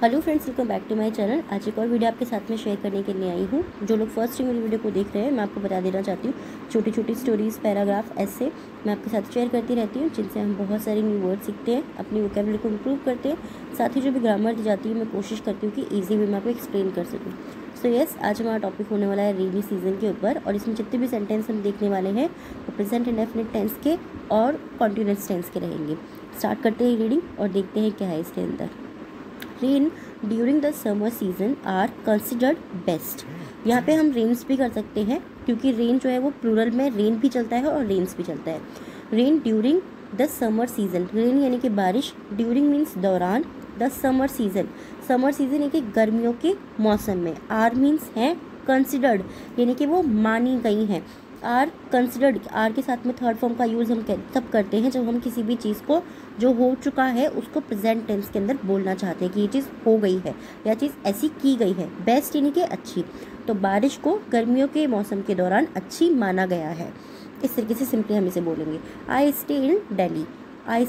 Hello friends, welcome back to my channel. आज एक और वीडियो आपके साथ में शेयर करने के लिए आई हूँ। जो लोग फर्स्ट टाइम मेरी वीडियो को देख रहे हैं, मैं आपको बता देना चाहती हूँ, छोटी छोटी स्टोरीज़, पैराग्राफ, ऐसे मैं आपके साथ शेयर करती रहती हूँ, जिनसे हम बहुत सारे न्यू वर्ड सीखते हैं, अपनी वोकैबुलरी को इम्प्रूव करते हैं। साथ ही जो भी ग्रामर दी जाती है, मैं कोशिश करती हूँ कि ईजी वे में आपको एक्सप्लेन कर सकूँ। सो यस, आज हमारा टॉपिक होने वाला है रेनी सीजन के ऊपर, और इसमें जितने भी सेंटेंस हम देखने वाले हैं वो प्रेजेंट इंडेफिनिट टेंस के और कॉन्टिन्यूअस टेंस के रहेंगे। स्टार्ट करते हैं रीडिंग और देखते हैं क्या है इसके अंदर। Rain during the summer season are considered best. यहाँ पे हम रेन्स भी कर सकते हैं, क्योंकि रेन जो है वो प्लूरल में रेन भी चलता है और रेन्स भी चलता है। Rain during the summer season, rain यानी कि बारिश, ड्यूरिंग मीन्स दौरान, the summer season, summer season यानी कि गर्मियों के मौसम में, आर मीन्स है कंसिडर्ड यानी कि वो मानी गई हैं। आर कंसिडर्ड, आर के साथ में थर्ड फॉर्म का यूज़ हम तब करते हैं जब हम किसी भी चीज़ को जो हो चुका है उसको प्रेजेंट टेंस के अंदर बोलना चाहते हैं कि ये चीज़ हो गई है या चीज़ ऐसी की गई है। बेस्ट यानी कि अच्छी, तो बारिश को गर्मियों के मौसम के दौरान अच्छी माना गया है। इस तरीके से सिंपली हम इसे बोलेंगे। I stay in Delhi. I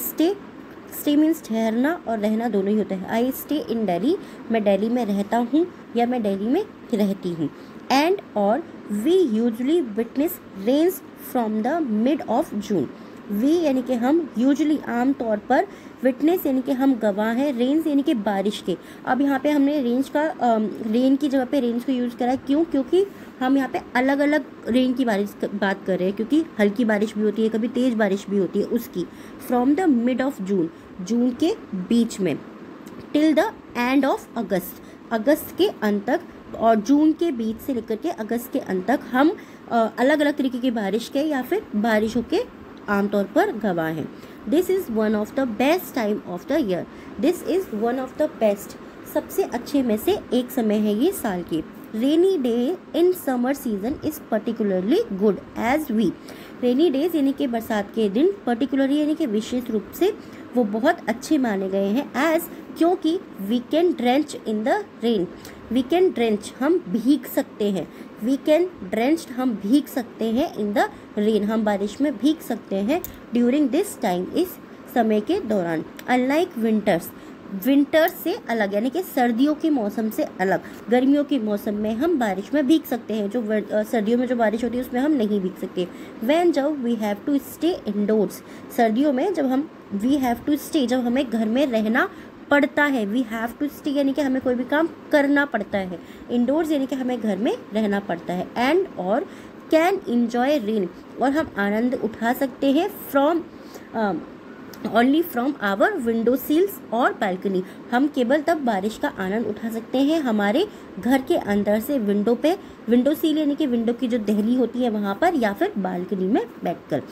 stay means ठहरना और रहना दोनों ही होता है। आई स्टे इन दिल्ली, मैं दिल्ली में रहता हूँ या मैं दिल्ली में रहती हूँ। एंड और we usually witness rains from the mid of June. We यानी कि हम, यूजली आम तौर पर, विटनेस यानी कि हम गवाह हैं, रेन्स यानी कि बारिश के। अब यहाँ पे हमने रेन की जगह पे रेन्स को यूज़ करा है। क्यों? क्योंकि हम यहाँ पे अलग अलग रेन की बारिश बात कर रहे हैं, क्योंकि हल्की बारिश भी होती है, कभी तेज़ बारिश भी होती है उसकी। From the mid of June, जून के बीच में, till the end of August, अगस्त के अंत तक, और जून के बीच से लेकर के अगस्त के अंत तक हम अलग अलग तरीके की बारिश के या फिर बारिशों के आमतौर पर गवाह हैं। This is one of the best time of the year. This is one of the best, सबसे अच्छे में से एक समय है ये साल की। Rainy day in summer season is particularly good as we. Rainy days यानी कि बरसात के दिन, पर्टिकुलरली यानी कि विशेष रूप से वो बहुत अच्छे माने गए हैं। एज, क्योंकि we can drench in the rain. We can drench, हम भीग सकते हैं। वी कैन ड्रेंच्ड, हम भीग सकते हैं। इन द रेन, हम बारिश में भीग सकते हैं। ड्यूरिंग दिस टाइम, इस समय के दौरान। अनलाइक विंटर्स, विंटर्स से अलग यानी कि सर्दियों के मौसम से अलग, गर्मियों के मौसम में हम बारिश में भीग सकते हैं। जो सर्दियों में जो बारिश होती है उसमें हम नहीं भीग सकते। व्हेन, जब, we have to stay indoors, सर्दियों में जब हम, वी हैव टू स्टे, जब हमें घर में रहना पड़ता है। वी हैव टू स्टे यानी कि हमें कोई भी काम करना पड़ता है। इंडोर्स यानी कि हमें घर में रहना पड़ता है। एंड और कैन इंजॉय रेन, और हम आनंद उठा सकते हैं from only from our window sills और बालकनी। हम केवल तब बारिश का आनंद उठा सकते हैं हमारे घर के अंदर से, विंडो पे, विंडो सील यानी कि विंडो की जो दहली होती है वहाँ पर, या फिर बालकनी में बैठकर।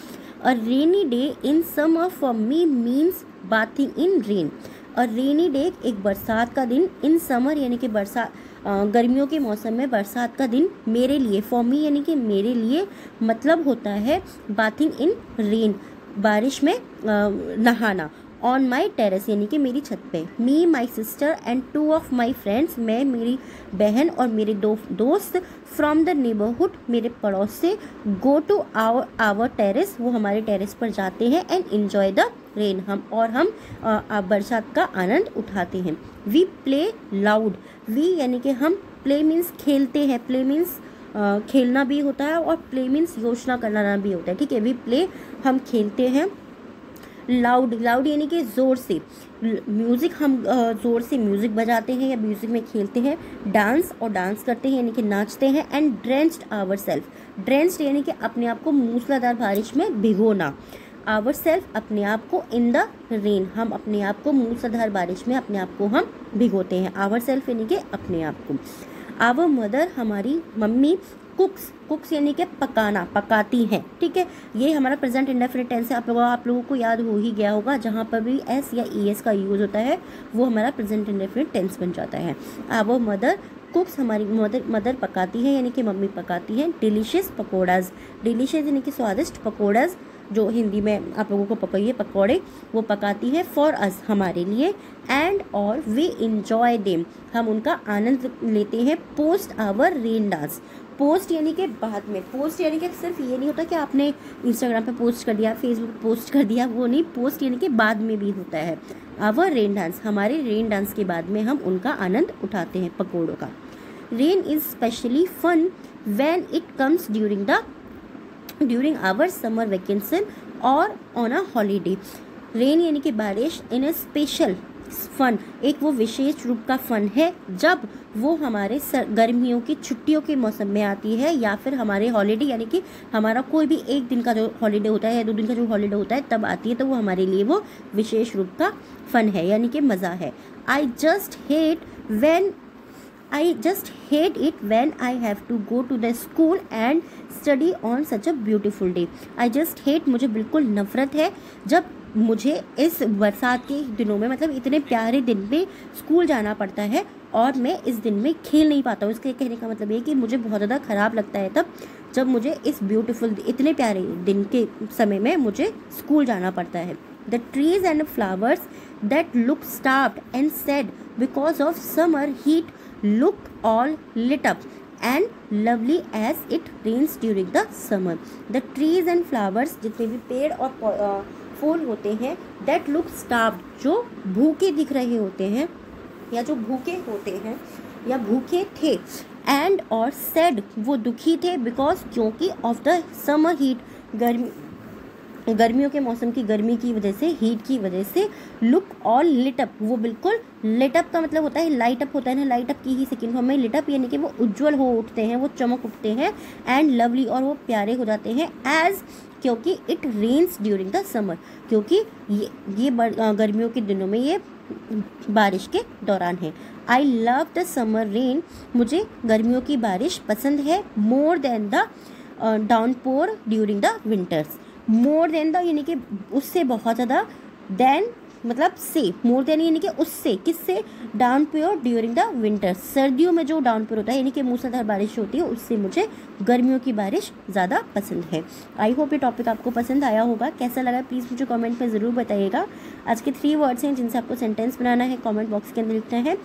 A rainy day in summer for me means bathing in rain. और रेनी डे, एक बरसात का दिन, इन समर यानी कि बरसात, गर्मियों के मौसम में बरसात का दिन मेरे लिए, फॉर मी यानी कि मेरे लिए, मतलब होता है बाथिंग इन रेन, बारिश में नहाना। ऑन माई टेरेस यानी कि मेरी छत पे। Me, my sister and two of my friends, मैं, मेरी बहन और मेरे दो दोस्त, फ्रॉम द नेबरहुड, मेरे पड़ोस से, गो टू आवर टेरेस, वो हमारे टेरेस पर जाते हैं। एंड एन्जॉय द रेन, हम बरसात का आनंद उठाते हैं। वी प्ले लाउड, वी यानी कि हम, प्ले मीन्स खेलते हैं, प्ले मीन्स खेलना भी होता है, और प्ले मीन्स योजना करना भी होता है। ठीक है, वी प्ले, हम खेलते हैं। लाउड, लाउड यानी कि ज़ोर से, म्यूज़िक, हम ज़ोर से म्यूज़िक बजाते हैं या म्यूज़िक में खेलते हैं। डांस, और डांस करते हैं यानी कि नाचते हैं। And drenched ourself, drenched यानी कि अपने आप को मूसलाधार बारिश में भिगोना। आवर सेल्फ, अपने आप को। इन द रेन, हम अपने आप को मूसलाधार बारिश में अपने आप को हम भिगोते हैं। आवर सेल्फ यानी कि अपने आप को। आवर मदर, हमारी मम्मी। कुक्स, कुक्स यानी कि पकाना, पकाती हैं। ठीक है, ये हमारा प्रेजेंट इंडेफिनिट टेंस है। आप लोगों को याद हो ही गया होगा, जहाँ पर भी एस या ई एस का यूज़ होता है वो हमारा प्रेजेंट इंडेफिनिट टेंस बन जाता है। आवर मदर कुक्स, हमारी मदर पकाती है यानी कि मम्मी पकाती हैं। डिलीशियस पकौड़ाज, डिलीशियस यानी कि स्वादिष्ट, पकौड़ाज जो हिंदी में आप लोगों को पकाइए पकौड़े, वो पकाती है। फॉर अस, हमारे लिए। एंड और वी इंजॉय देम, हम उनका आनंद लेते हैं। Post our rain dance, post यानी कि बाद में, पोस्ट यानी कि सिर्फ ये नहीं होता कि आपने इंस्टाग्राम पे पोस्ट कर दिया, फेसबुक पोस्ट कर दिया, वो नहीं, पोस्ट यानी कि बाद में भी होता है। आवर रेन डांस, हमारे रेन डांस के बाद में हम उनका आनंद उठाते हैं, पकौड़ों का। Rain is specially fun when it comes during our summer vacation और ऑन अ हॉलीडे। रेन यानी कि बारिश इन ए स्पेशल फन, एक वो विशेष रूप का फन है जब वो हमारे गर्मियों की छुट्टियों के मौसम में आती है, या फिर हमारे हॉलीडे यानी कि हमारा कोई भी एक दिन का जो हॉलीडे होता है या 2 दिन का जो हॉलीडे होता है तब आती है, तो वो हमारे लिए वो विशेष रूप का फन है यानी कि मज़ा है। I just hate it when I have to go to the school and study on such a beautiful day. I just hate, मुझे बिल्कुल नफरत है जब मुझे इस बरसात के दिनों में, मतलब इतने प्यारे दिन में स्कूल जाना पड़ता है और मैं इस दिन में खेल नहीं पाता हूँ। इसके कहने का मतलब ये कि मुझे बहुत ज़्यादा ख़राब लगता है तब जब मुझे इस ब्यूटीफुल इतने प्यारे दिन के समय में मुझे स्कूल जाना पड़ता है। The trees and flowers that look starved and sad because of summer heat look all lit up and lovely as it rains during the summer. The trees and flowers, जितने भी पेड़ और फूल होते हैं, that look starved, जो भूखे दिख रहे होते हैं या जो भूखे होते हैं या भूखे थे, and और sad, वो दुखी थे, because क्योंकि of the summer heat, गर्मियों के मौसम की गर्मी की वजह से, हीट की वजह से, लुक ऑल लिट अप, वो बिल्कुल लिट अप का मतलब होता है लाइट अप होता है ना, लाइट अप की ही सेकेंड फॉर्म में लिट अप यानी कि वो उज्जवल हो उठते हैं, वो चमक उठते हैं, एंड लवली, और वो प्यारे हो जाते हैं, एज, क्योंकि it rains during the summer, क्योंकि ये गर्मियों के दिनों में ये बारिश के दौरान है। I love the summer rain, मुझे गर्मियों की बारिश पसंद है, more than the downpour during the winters. More than the यानी कि उससे बहुत ज़्यादा, देन मतलब से, मोर देन यानी कि उससे, किससे, डाउनपोर ड्यूरिंग द विंटर्स, सर्दियों में जो डाउनपोर होता है यानी कि मूसलाधार बारिश होती है, उससे मुझे गर्मियों की बारिश ज़्यादा पसंद है। आई होप ये टॉपिक आपको पसंद आया होगा। कैसा लगा प्लीज़ मुझे कमेंट में ज़रूर बताइएगा। आज के 3 वर्ड्स हैं जिनसे आपको सेंटेंस बनाना है, कमेंट बॉक्स के अंदर लिखना है।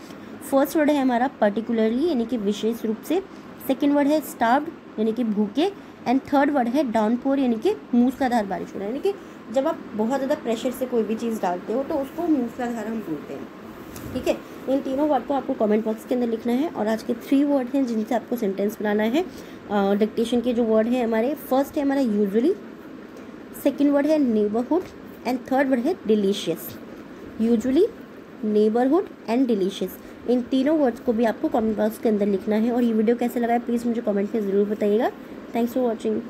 फर्स्ट वर्ड है हमारा पर्टिकुलरली यानी कि विशेष रूप से, सेकेंड वर्ड है स्टार्व्ड यानी कि भूखे, एंड थर्ड वर्ड है डाउनपोर यानी कि मूसलाधार बारिश हो रहा है, यानी कि जब आप बहुत ज़्यादा प्रेशर से कोई भी चीज़ डालते हो तो उसको मूसलाधार हम बोलते हैं। ठीक है, इन तीनों वर्ड को आपको कमेंट बॉक्स के अंदर लिखना है। और आज के 3 वर्ड हैं जिनसे आपको सेंटेंस बनाना है। डिक्टेशन के जो वर्ड हैं हमारे, फर्स्ट है हमारा यूजुअली, सेकेंड वर्ड है नेबरहुड, एंड थर्ड वर्ड है delicious. Usually, neighbourhood and delicious, इन तीनों वर्ड्स को भी आपको कमेंट बॉक्स के अंदर लिखना है। और ये वीडियो कैसे लगा है प्लीज़ मुझे कमेंट में ज़रूर बताइएगा। Thanks for watching.